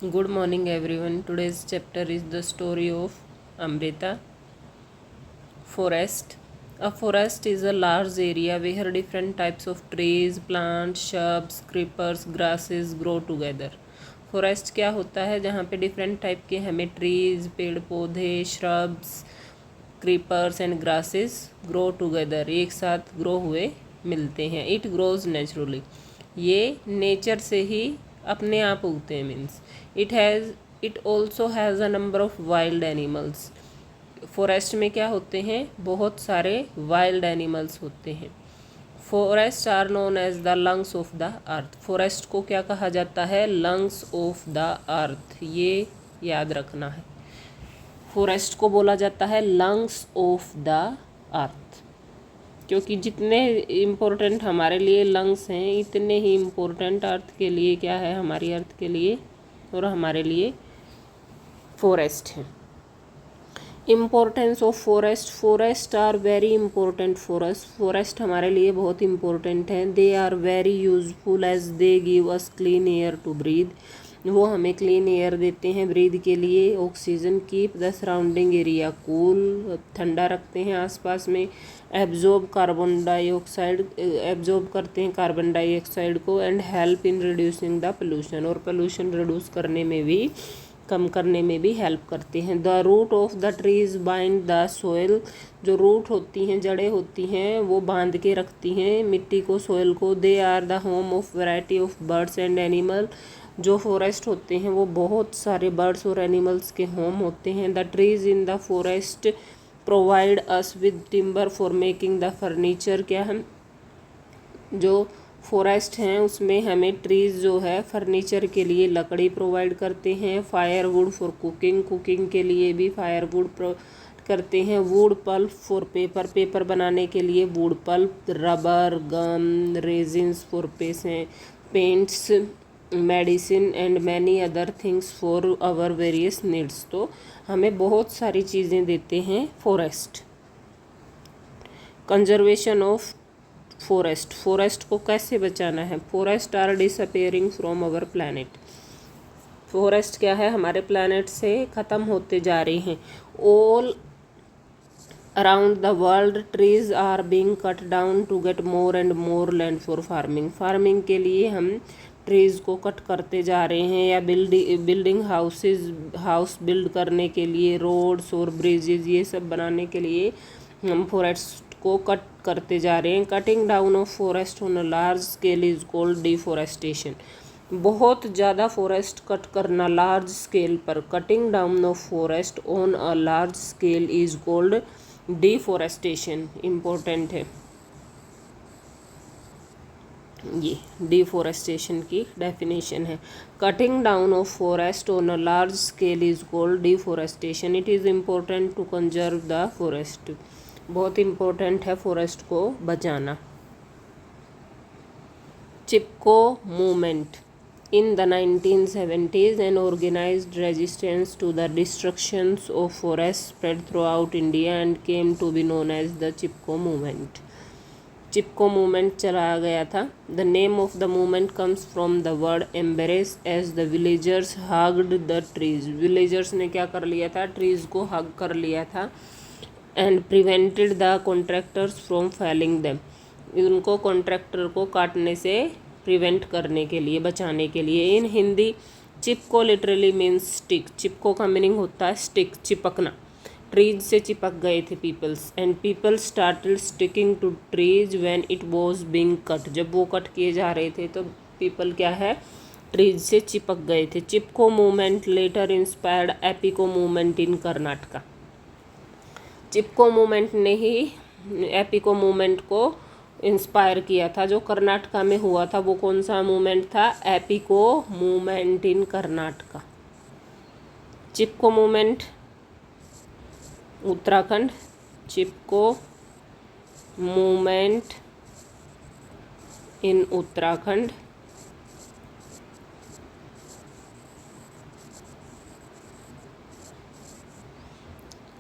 Good morning, everyone. Today's chapter is the story of Amrita. Forest. A forest is a large area where different types of trees, plants, shrubs, creepers, grasses grow together. Forest क्या होता है? जहाँ पे different type के हमें trees, पेड़ पौधे, shrubs, creepers and grasses grow together, एक साथ ग्रो हुए मिलते हैं. इट ग्रोज नेचुरली, ये नेचर से ही अपने आप उगते हैं. Means it also has a number of wild animals. Forest में क्या होते हैं? बहुत सारे वाइल्ड एनिमल्स होते हैं. Forest are known as the lungs of the earth. Forest को क्या कहा जाता है? Lungs of the earth. ये याद रखना है. फॉरेस्ट को बोला जाता है लंग्स ऑफ द अर्थ, क्योंकि जितने इम्पोर्टेंट हमारे लिए लंग्स हैं, इतने ही इम्पोर्टेंट अर्थ के लिए क्या है? हमारी अर्थ के लिए और हमारे लिए फॉरेस्ट है. Importance of forest. Forest are very important for us. Forest हमारे लिए बहुत इंपॉर्टेंट हैं. They are very useful as they give us clean air to breathe. वो हमें क्लीन एयर देते हैं ब्रीद के लिए. Oxygen keep the surrounding area cool, ठंडा रखते हैं आसपास में. एब्जॉर्ब कार्बन डाइऑक्साइड, एब्जॉर्ब करते हैं कार्बन डाइऑक्साइड को. And help in reducing the pollution, और पोल्यूशन रिड्यूस करने में भी, कम करने में भी हेल्प करते हैं. The root of the trees bind the soil. जो रूट होती हैं, जड़ें होती हैं, वो बांध के रखती हैं मिट्टी को, सोइल को. They are the home of variety of birds and animal. जो फॉरेस्ट होते हैं वो बहुत सारे बर्ड्स और एनिमल्स के होम होते हैं. The trees in the forest provide us with timber for making the furniture. क्या हम जो फॉरेस्ट हैं उसमें हमें ट्रीज़ जो है फर्नीचर के लिए लकड़ी प्रोवाइड करते हैं. फायरवुड फॉर कुकिंग, कुकिंग के लिए भी फायरवुड करते हैं. Wood pulp for paper, paper बनाने के लिए wood pulp. Rubber, gum, resins for paints, medicine and many other things for our various needs. तो हमें बहुत सारी चीज़ें देते हैं forest. Conservation of forest. Forest को कैसे बचाना है? Forest are disappearing from our planet. Forest क्या है? हमारे प्लानट से ख़त्म होते जा रही हैं. All around the world trees are being cut down to get more and more land for farming. Farming के लिए हम ट्रीज़ को कट करते जा रहे हैं, या बिल्डिंग हाउस बिल्ड करने के लिए, रोड्स और ब्रिजेज ये सब बनाने के लिए हम फॉरेस्ट को कट करते जा रहे हैं. Cutting down of forest on a large scale is called deforestation. बहुत ज़्यादा फॉरेस्ट कट करना लार्ज स्केल पर, cutting down of forest on a large scale is called deforestation. Important है ये. डिफॉरेस्टेशन की डेफिनेशन है. Cutting down of forest on a large scale is called deforestation. It is important to conserve the forest. बहुत इम्पोर्टेंट है forest को बचाना. Chipko movement. In the 1970s, an organized resistance to the destructions of forests spread throughout India and came to be known as the Chipko movement. Chipko movement चलाया गया था. The name of the movement comes from the word embrace as the villagers hugged the trees. Villagers ने क्या कर लिया था? Trees को हग कर लिया था. And prevented the contractors from felling them. उनको कॉन्ट्रैक्टर को काटने से प्रिवेंट करने के लिए, बचाने के लिए. इन हिंदी चिपको लिटरली मीन्स स्टिक. चिपको का मीनिंग होता है स्टिक, चिपकना. ट्रीज से चिपक गए थे peoples, and people started sticking to trees when it was being cut. जब वो कट किए जा रहे थे तो पीपल क्या है? ट्रीज से चिपक गए थे. Chipko movement later inspired Appiko movement in Karnataka. Chipko movement ने ही एपिको मूवमेंट को इंस्पायर किया था. जो कर्नाटका में हुआ था वो कौन सा मूवमेंट था? Appiko movement in Karnataka. Chipko movement Uttarakhand. Chipko movement in Uttarakhand.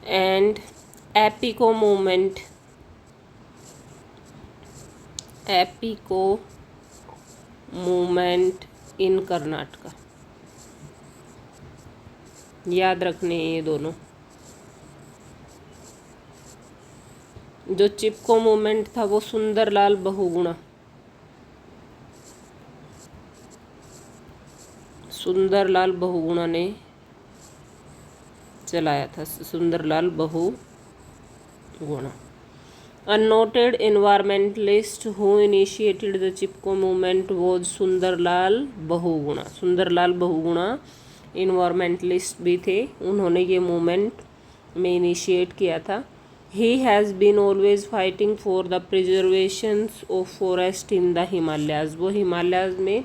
And Appiko movement in Karnataka. याद रखने हैं ये दोनों। जो चिपको मूवमेंट था वो सुंदरलाल बहुगुणा, सुंदरलाल बहुगुणा ने चलाया था, Sundarlal Bahuguna. A noted environmentalist who initiated the Chipko movement was Sundarlal Bahuguna. Sundarlal Bahuguna environmentalist भी थे, उन्होंने ये मूवमेंट में इनिशिएट किया था। He has been always fighting for the preservation of forest in the Himalayas। वो हिमालयाज में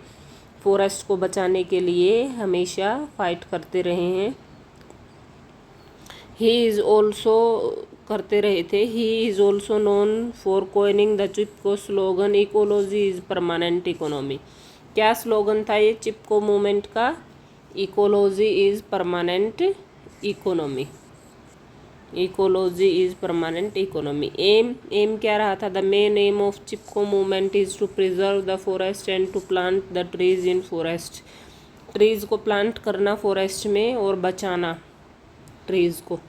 फॉरेस्ट को बचाने के लिए हमेशा फाइट करते रहे हैं। ही इज़ ऑल्सो करते रहे थे। He is also known for coining the Chipko slogan ecology is permanent economy. क्या स्लोगन था ये चिपको मूवमेंट का? Ecology is permanent economy. Ecology is permanent economy. Aim क्या रहा था? The main aim of Chipko movement is to preserve the forest and to plant the trees in forest. Trees को प्लांट करना फॉरेस्ट में और बचाना ट्रीज़ को।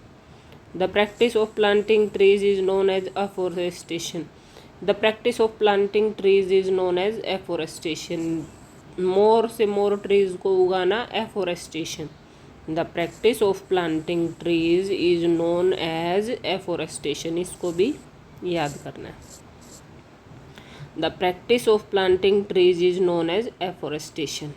The practice of planting trees is known as afforestation। The practice of planting trees is known as afforestation। मोर से more trees को उगाना afforestation। The practice of planting trees is known as afforestation। इसको भी याद करना है। The practice of planting trees is known as afforestation।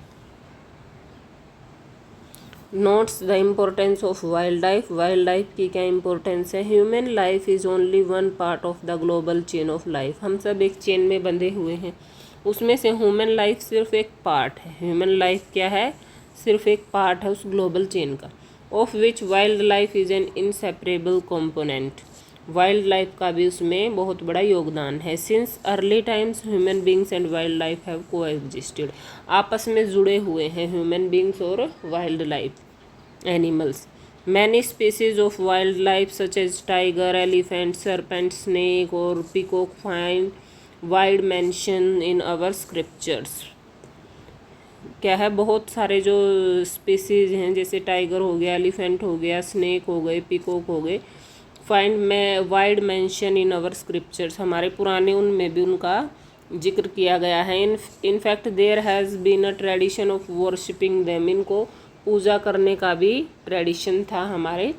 Notes the importance of wild life. Wild life की क्या इम्पोर्टेंस है? Human life is only one part of the global chain of life. हम सब एक चेन में बंधे हुए हैं, उसमें से ह्यूमन लाइफ सिर्फ एक पार्ट है। ह्यूमन लाइफ क्या है? सिर्फ एक पार्ट है उस ग्लोबल चेन का। Of which wildlife is an inseparable component. Wildlife का भी उसमें बहुत बड़ा योगदान है। Since early times human beings and wildlife have coexisted. आपस में जुड़े हुए हैं ह्यूमन बींग्स और wildlife animals. Many species of wildlife such as tiger, elephant, serpent, snake और peacock find wild mention in our scriptures. क्या है? बहुत सारे जो स्पीसीज हैं जैसे टाइगर हो गया, एलिफेंट हो गया, स्नेक हो गए, पीकॉक हो गए, फाइंड में wild mention in our scriptures. हमारे पुराने उनमें भी उनका जिक्र किया गया है। In fact there has been a tradition of worshipping them. इनको पूजा करने का भी ट्रेडिशन था हमारे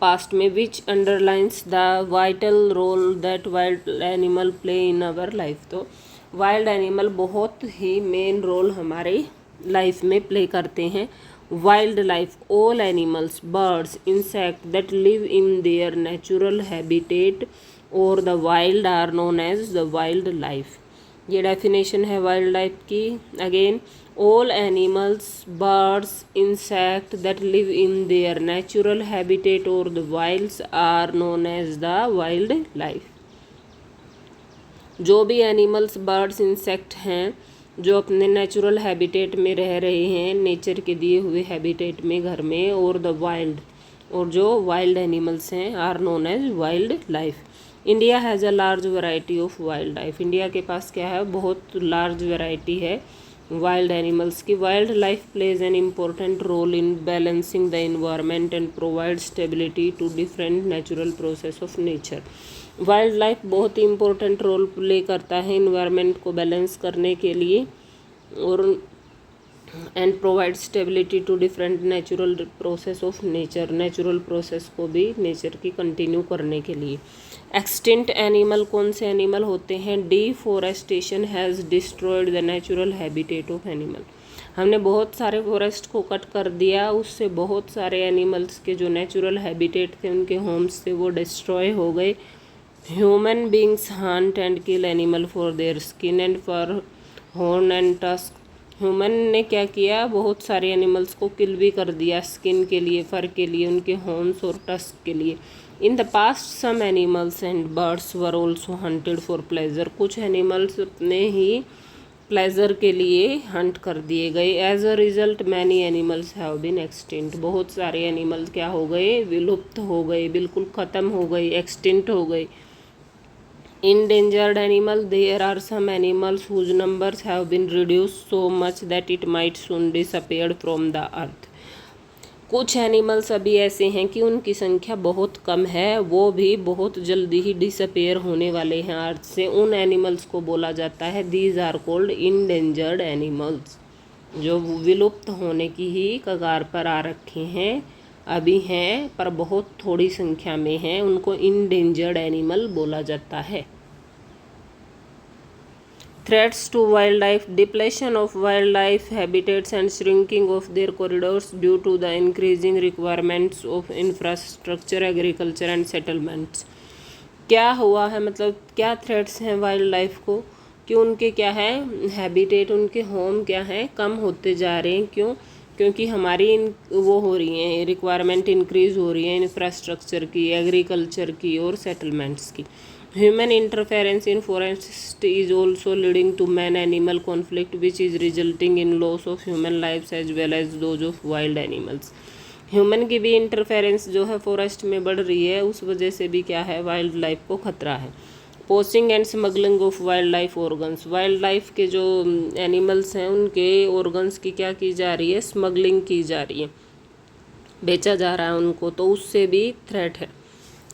पास्ट में। Which underlines the vital role that wild animal play in our life. तो वाइल्ड एनिमल बहुत ही मेन रोल हमारे लाइफ में प्ले करते हैं। Wild life all animals, birds, insect that live in their natural habitat और the wild are known as the wild life. ये definition है वाइल्ड लाइफ की। Again, all animals, birds, insects that live in their natural habitat or the wilds are known as the wild life। जो भी animals, birds, insect हैं जो अपने natural habitat में रह रहे हैं, नेचर के दिए हुए हैबिटेट में, घर में, और द वाइल्ड, और जो वाइल्ड एनिमल्स हैं, are known as wildlife. India has a large variety of wildlife. India के पास क्या है? बहुत लार्ज वैरायटी है वाइल्ड एनिमल्स की। Wildlife plays an important role in balancing the environment and provide stability to different natural process of nature. Wildlife बहुत ही important role play करता है इन्वायरमेंट को बैलेंस करने के लिए और and provide stability to different natural process of nature. Natural process को भी नेचर की कंटिन्यू करने के लिए। एक्सटिंक्ट एनिमल कौन से एनिमल होते हैं? Deforestation has destroyed the natural habitat of animal. हमने बहुत सारे फॉरेस्ट को कट कर दिया, उससे बहुत सारे एनिमल्स के जो नेचुरल हैबिटेट थे, उनके होम्स थे, वो डिस्ट्रॉय हो गए। Human beings hunt and kill animal for their skin and fur, horn and tusk. Human ने क्या किया? बहुत सारे एनिमल्स को किल भी कर दिया, स्किन के लिए, फर के लिए, उनके हॉर्न्स और टस्क के लिए। In the past some animals and birds were also hunted for pleasure. कुछ एनिमल्स अपने ही प्लेजर के लिए हंट कर दिए गए। As a result many animals have been extinct. बहुत सारे एनिमल्स क्या हो गए? विलुप्त हो गए, बिल्कुल ख़त्म हो गए, एक्सटिंक्ट हो गए। Endangered animal, there are some animals whose numbers have been reduced so much that it might soon disappear from the earth। कुछ एनिमल्स अभी ऐसे हैं कि उनकी संख्या बहुत कम है, वो भी बहुत जल्दी ही डिसअपेयर होने वाले हैं अर्थ से। उन एनिमल्स को बोला जाता है these are called endangered animals, जो विलुप्त होने की ही कगार पर आ रखे हैं, अभी हैं पर बहुत थोड़ी संख्या में हैं, उनको इंडेंजर्ड एनिमल बोला जाता है। Threats to wildlife: depletion of wildlife habitats and shrinking of their corridors due to the increasing requirements of infrastructure, agriculture and settlements। क्या हुआ है, मतलब क्या थ्रेट्स हैं वाइल्ड लाइफ को, कि उनके क्या है हैबिटेट, उनके होम क्या हैं, कम होते जा रहे हैं। क्यों? क्योंकि हमारी वो हो रही हैं रिक्वायरमेंट इंक्रीज़ हो रही है इंफ्रास्ट्रक्चर की, एग्रीकल्चर की और सेटलमेंट्स की। Human interference in forest is also leading to man-animal conflict, which is resulting in loss of human lives as well as those of wild animals। Human की भी interference जो है फॉरेस्ट में बढ़ रही है, उस वजह से भी क्या है वाइल्ड लाइफ को खतरा है। Poaching and smuggling of wild life organs: wild life के जो एनिमल्स हैं उनके ऑर्गन्स की क्या की जा रही है, स्मगलिंग की जा रही है, बेचा जा रहा है उनको, तो उससे भी थ्रेट है।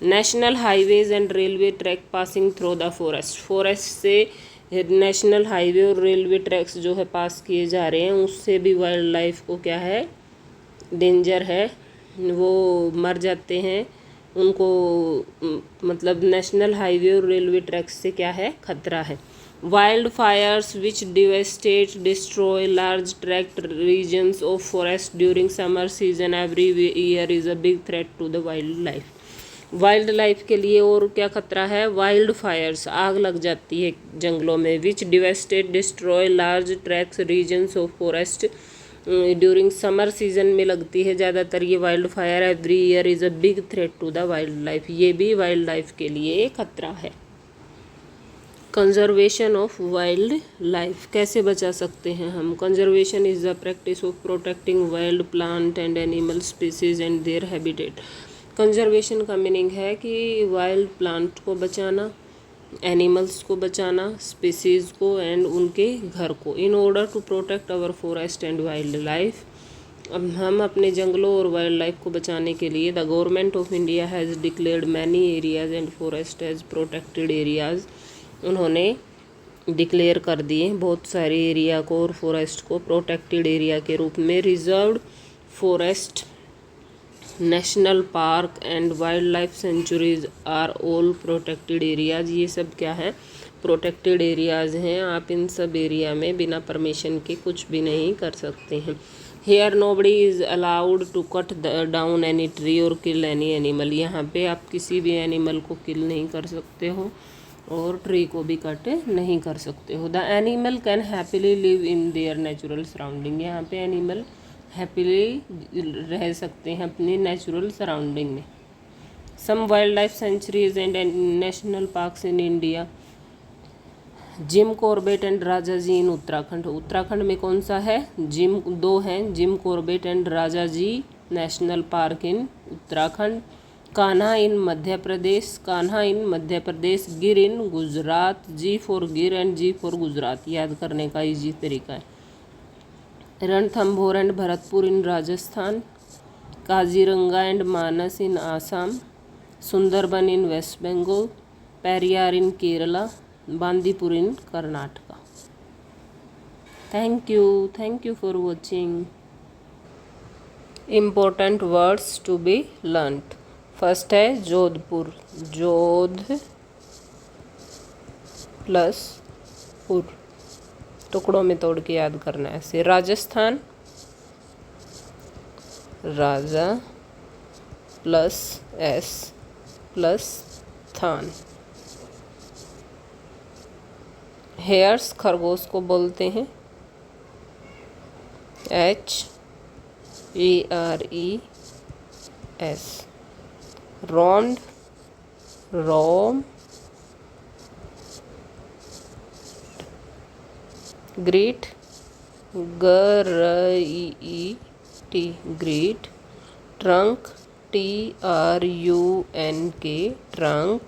National highways and railway track passing through the forest: forest से नेशनल हाईवे और रेलवे ट्रैक्स जो है पास किए जा रहे हैं, उससे भी वाइल्ड लाइफ को क्या है डेंजर है, वो मर जाते हैं उनको, मतलब नेशनल हाईवे और रेलवे ट्रैक्स से क्या है खतरा है। Wild fires which devastate destroy large tract regions of forest during summer season every year is a big threat to the wild life. Wild life के लिए और क्या खतरा है, वाइल्ड फायर्स, आग लग जाती है जंगलों में, which devastate destroy large tracts regions of forest during summer season में लगती है ज़्यादातर ये wild fire, every year is a big threat to the wild life, ये भी वाइल्ड लाइफ के लिए खतरा है। कंजर्वेशन ऑफ वाइल्ड लाइफ: कैसे बचा सकते हैं हम? Conservation is the practice of protecting wild plant and animal species and their habitat. Conservation का मीनिंग है कि वाइल्ड प्लांट को बचाना, एनिमल्स को बचाना, स्पीसीज़ को एंड उनके घर को, in order to protect our forest and wildlife. अब हम अपने जंगलों और वाइल्ड लाइफ को बचाने के लिए the government of India has declared many areas and forest as protected areas. उन्होंने डिक्लेयर कर दिए बहुत सारे एरिया को और फॉरेस्ट को प्रोटेक्टेड एरिया के रूप में। Reserved forest, national park and wild life sanctuaries are all protected areas. ये सब क्या है प्रोटेक्टेड एरियाज हैं, आप इन सब एरिया में बिना परमिशन के कुछ भी नहीं कर सकते हैं। Here nobody is allowed to cut down any tree और किल एनी एनिमल। यहाँ पे आप किसी भी एनिमल को किल नहीं कर सकते हो और ट्री को भी कट नहीं कर सकते हो। The animal can happily live in their natural surrounding. यहाँ पे एनिमल हैप्पीली रह सकते हैं अपनी नेचुरल सराउंडिंग में। Some wild life sanctuaries and national parks in India: Jim Corbett and Raja ji in Uttarakhand. Uttarakhand में कौन सा है? जिम, दो हैं, Jim Corbett and Raja ji national park in Uttarakhand. Kanha in Madhya Pradesh, Kanha in Madhya Pradesh. Gir in Gujarat, G for Gir and G for Gujarat, याद करने का इजी तरीका है। Ranthambore and Bharatpur in Rajasthan. Kaziranga and Manas in Assam. Sundarban in West Bengal. Periyar in Kerala. Bandipur in Karnataka. Thank you for watching. Important words to be learned: first है जोधपुर, जोध plus पुर, टुकड़ों में तोड़ के याद करना है ऐसे। Rajasthan, Raja plus S plus थान। हेयर्स, खरगोश को बोलते हैं HERES। Roamed, roam. Greet, GREET, greet. Trunk, TRUNK, trunk.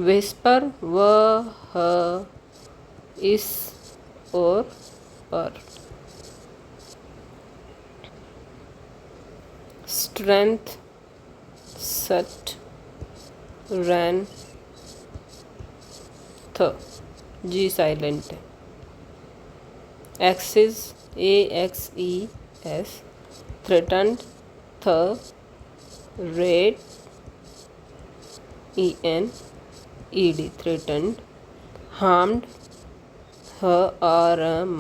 Whisper, वह, इस और पर। स्ट्रेंथ, सट, रैन, थ, जी साइलेंट है। एक्सिस, AXES, थ्रेटन्ड, थ, रेड, ENED, threatened, harmed, HARM,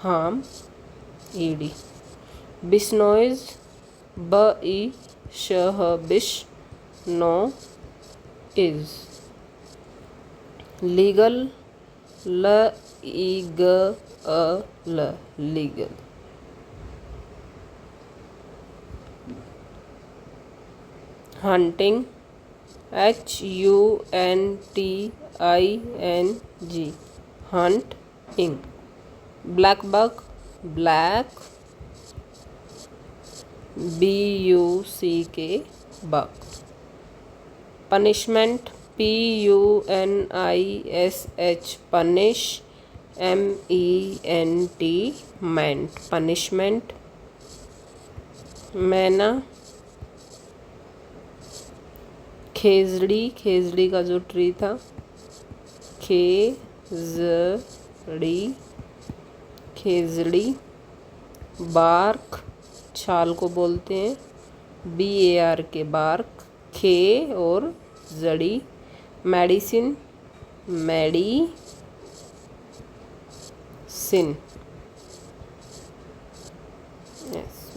harm, ED, Bishnois, BISH, बिश, नो, इज, legal, LEGAL, legal, hunting, HUNTING, hunt, इंग, black buck, black, BUCK, buck, punishment, PUNISH, punish, MENT, मेंट, पनिशमेंट, मैना, खेजड़ी, खेजड़ी का जो ट्री था, खेजड़ी, खेजड़ी, बार्क, छाल को बोलते हैं, BARK, बार्क, खे और जड़ी, medicine, medicine,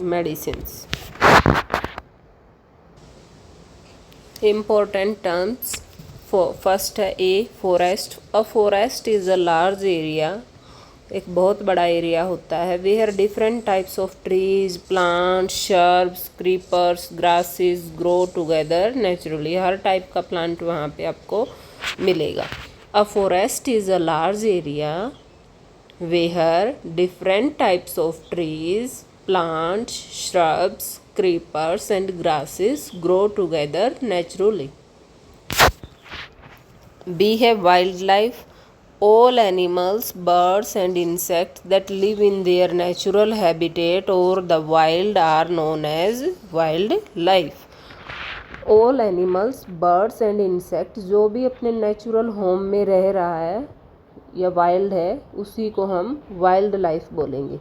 medicines. Important terms, first है A, forest. A forest is a large area, एक बहुत बड़ा एरिया होता है, where different types of trees, plants, shrubs, creepers, grasses grow together naturally. हर टाइप का प्लांट वहाँ पे आपको मिलेगा। A forest is a large area where different types of trees, plants, shrubs, creepers and grasses grow together naturally. B है wildlife, all animals, birds and insects that live in their natural habitat or the wild are known as wildlife. All animals, birds and insects, जो भी अपने natural home में रह रहा है या wild है, उसी को हम वाइल्ड लाइफ बोलेंगे।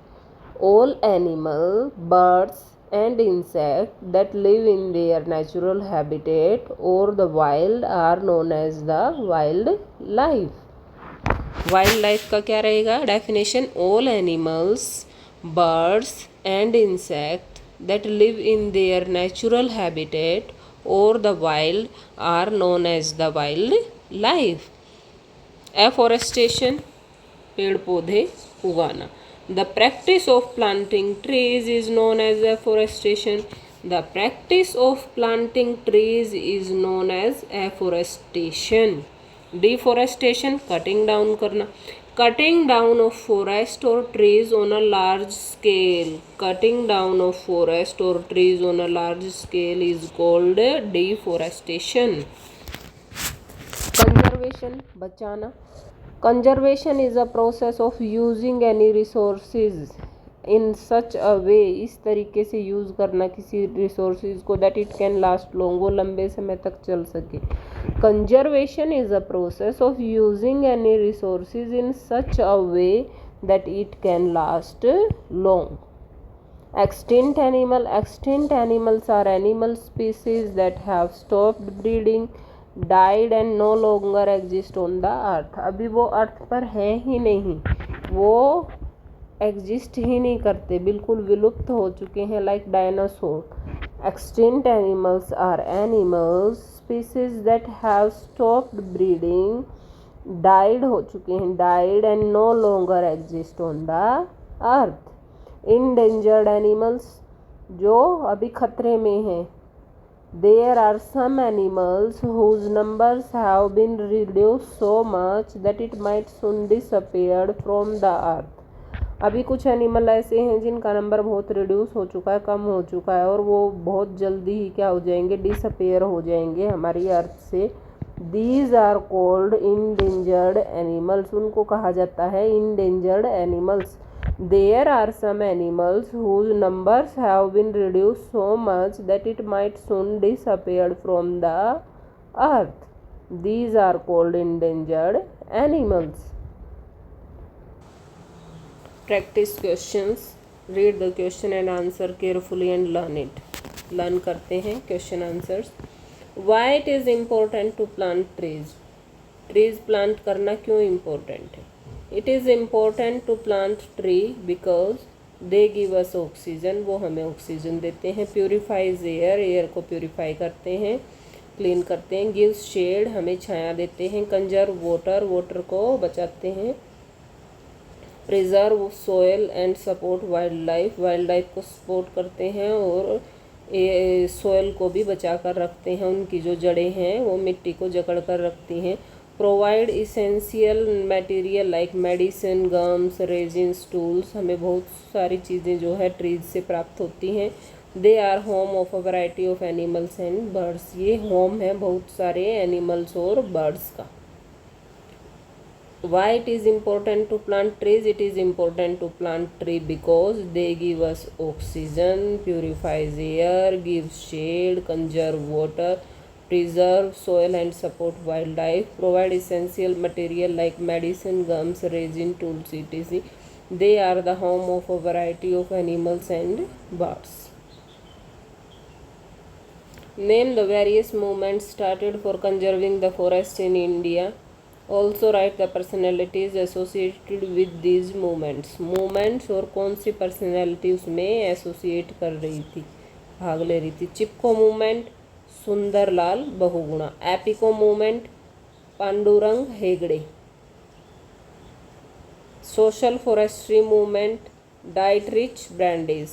All animal, birds and insects that live in their natural habitat or the wild are known as the wildlife. Wildlife का क्या रहेगा definition? All animals, birds and insects that live in their natural habitat or the wild are known as the wildlife. Afforestation, पेड़ पौधे उगाना। The practice of planting trees is known as afforestation. The practice of planting trees is known as afforestation. Deforestation, cutting down करना। Cutting down of forest or trees on a large scale. Cutting down of forest or trees on a large scale is called deforestation. Conservation, बचाना। Conservation is a process of using any resources in such a way, इस तरीके से use करना किसी resources को that it can last long, वो लंबे समय तक चल सके। Conservation is a process of using any resources in such a way that it can last long. Extinct animal, extinct animals are animal species that have stopped breeding, died and no longer exist on the earth. अभी वो अर्थ पर है ही नहीं, वो exist ही नहीं करते, बिल्कुल विलुप्त हो चुके हैं, like dinosaur. Extinct animals are animals species that have stopped breeding, died हो चुके हैं, died and no longer exist on the earth. Endangered animals, जो अभी खतरे में हैं। There are some animals whose numbers have been reduced so much that it might soon disappear from the earth. अभी कुछ एनिमल ऐसे हैं जिनका नंबर बहुत रिड्यूस हो चुका है, कम हो चुका है, और वो बहुत जल्दी ही क्या हो जाएंगे, डिसअपेयर हो जाएंगे हमारी अर्थ से। These are called endangered animals. उनको कहा जाता है endangered animals. There are some animals whose numbers have been reduced so much that it might soon disappear from the earth. These are called endangered animals. Practice questions. Read the question and answer carefully and learn it. Learn करते हैं question answers. Why it is important to plant trees? Trees plant करना क्यों important है? It is important to plant tree because they give us oxygen. वो हमें oxygen देते हैं. Purifies air. Air को प्योरीफाई करते हैं, क्लीन करते हैं. Gives shade. हमें छाया देते हैं. Conserve water. वाटर को बचाते हैं. Preserve soil and support wildlife. Wild को सपोर्ट करते हैं और सोयल को भी बचा कर रखते हैं. उनकी जो जड़ें हैं वो मिट्टी को जकड़ कर रखती हैं. Provide essential material like medicine, gums, resins, tools. हमें बहुत सारी चीज़ें जो है ट्रीज से प्राप्त होती हैं. They are home of a variety of animals and birds. ये होम है बहुत सारे एनिमल्स और बर्ड्स का. Why it is important to plant trees? It is important to plant tree because they give us oxygen, purifies air, gives shade, conserve water, preserve soil and support wildlife, provide essential material like medicine, gums, resin, tools, etc. They are the home of a variety of animals and birds. Name the various movements started for conserving the forest in India. Also write the personalities associated with these movements. Movements और कौन सी personality उसमें associate कर रही थी, भाग ले रही थी. Chipko movement Sunderlal Bahuguna. Appiko movement Pandurang Hegde. Social forestry movement Dietrich Brandis.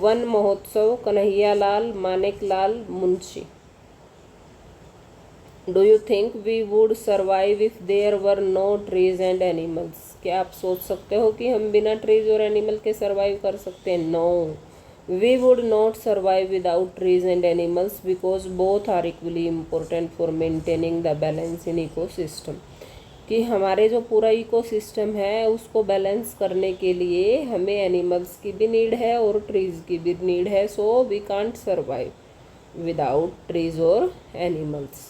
Van Mahotsav Kanhaiyalal Maneklal Munshi. Do you think we would survive if there were no trees and animals? क्या आप सोच सकते हो कि हम बिना ट्रीज और एनिमल के सर्वाइव कर सकते हैं? No, we would not survive without trees and animals because both are equally important for maintaining the balance in ecosystem. कि हमारे जो पूरा इकोसिस्टम है उसको बैलेंस करने के लिए हमें एनिमल्स की भी नीड है और ट्रीज की भी नीड है. So we can't survive without trees और animals.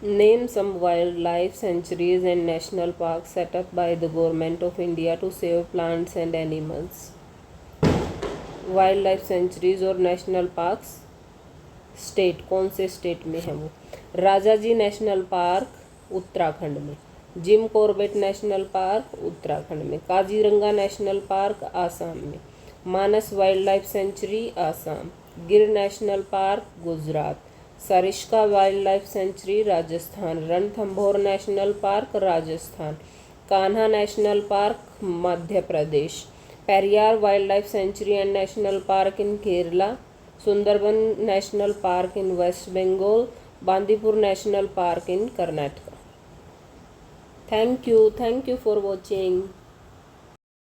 Name some wildlife sanctuaries and national parks set up by the Government of India to save plants and animals. Wildlife sanctuaries और national parks state, कौन से state में है वो? Rajaji national park Uttarakhand में. Jim Corbett national park Uttarakhand में. Kaziranga national park Assam में. Manas wildlife sanctuary Assam. Gir national park Gujarat. Sariska wildlife sanctuary Rajasthan. Ranthambore national park Rajasthan. Kanha national park Madhya Pradesh. Periyar wildlife sanctuary and national park in Kerala. Sundarban national park in West Bengal. Bandipur national park in Karnataka. Thank you for watching.